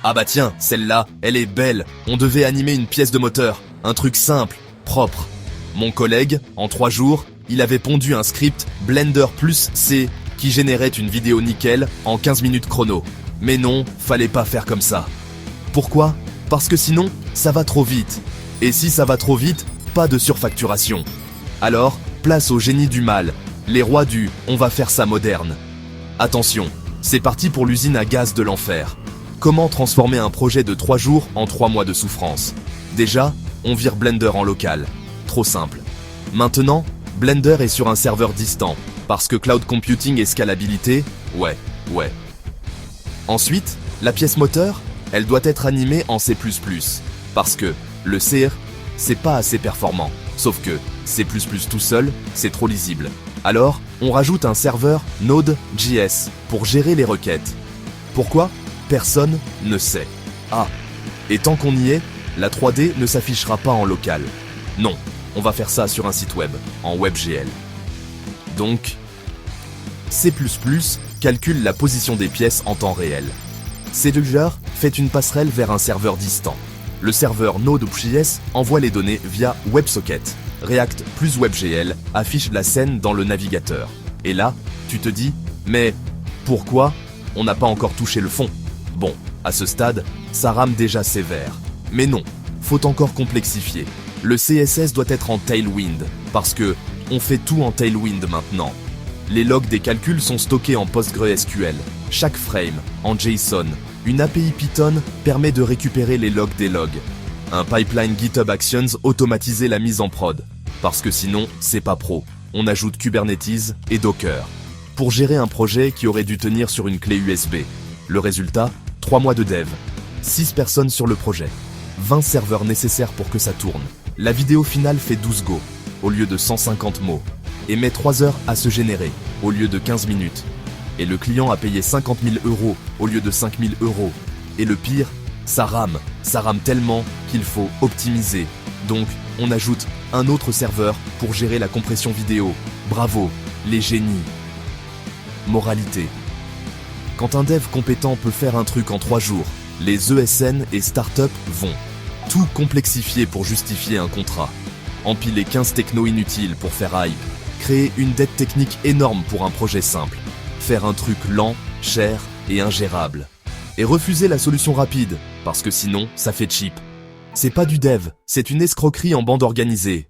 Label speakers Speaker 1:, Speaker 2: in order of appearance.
Speaker 1: Ah bah tiens, celle-là, elle est belle. On devait animer une pièce de moteur. Un truc simple, propre. Mon collègue, en 3 jours, il avait pondu un script Blender plus C qui générait une vidéo nickel en 15 minutes chrono. Mais non, fallait pas faire comme ça. Pourquoi? Parce que sinon, ça va trop vite. Et si ça va trop vite, pas de surfacturation. Alors, place au génie du mal, les rois du « on va faire ça moderne ». Attention, c'est parti pour l'usine à gaz de l'enfer. Comment transformer un projet de 3 jours en 3 mois de souffrance? Déjà, on vire Blender en local. Trop simple. Maintenant, Blender est sur un serveur distant, parce que cloud computing et scalabilité, ouais. Ensuite, la pièce moteur, elle doit être animée en C++, parce que le C, c'est pas assez performant. Sauf que C++ tout seul, c'est trop lisible. Alors, on rajoute un serveur Node.js pour gérer les requêtes. Pourquoi? Personne ne sait. Ah, et tant qu'on y est, la 3D ne s'affichera pas en local. Non, on va faire ça sur un site web, en WebGL. Donc, C++ calcule la position des pièces en temps réel. Scheduler fait une passerelle vers un serveur distant. Le serveur Node.js envoie les données via WebSocket. React plus WebGL affiche la scène dans le navigateur. Et là, tu te dis, mais pourquoi on n'a pas encore touché le fond? Bon, à ce stade, ça rame déjà sévère. Mais non, faut encore complexifier. Le CSS doit être en Tailwind, parce que on fait tout en Tailwind maintenant. Les logs des calculs sont stockés en PostgreSQL. Chaque frame, en JSON. Une API Python permet de récupérer les logs des logs. Un pipeline GitHub Actions automatisait la mise en prod. Parce que sinon, c'est pas pro. On ajoute Kubernetes et Docker. Pour gérer un projet qui aurait dû tenir sur une clé USB. Le résultat, 3 mois de dev. 6 personnes sur le projet. 20 serveurs nécessaires pour que ça tourne. La vidéo finale fait 12 Go, au lieu de 150 mots. Et met 3 heures à se générer, au lieu de 15 minutes. Et le client a payé 50 000 € au lieu de 5 000 €. Et le pire, ça rame tellement qu'il faut optimiser. Donc, on ajoute un autre serveur pour gérer la compression vidéo. Bravo, les génies. Moralité. Quand un dev compétent peut faire un truc en 3 jours, les ESN et startups vont tout complexifier pour justifier un contrat. Empiler 15 technos inutiles pour faire hype. Créer une dette technique énorme pour un projet simple. Faire un truc lent, cher et ingérable. Et refuser la solution rapide, parce que sinon, ça fait cheap. C'est pas du dev, c'est une escroquerie en bande organisée.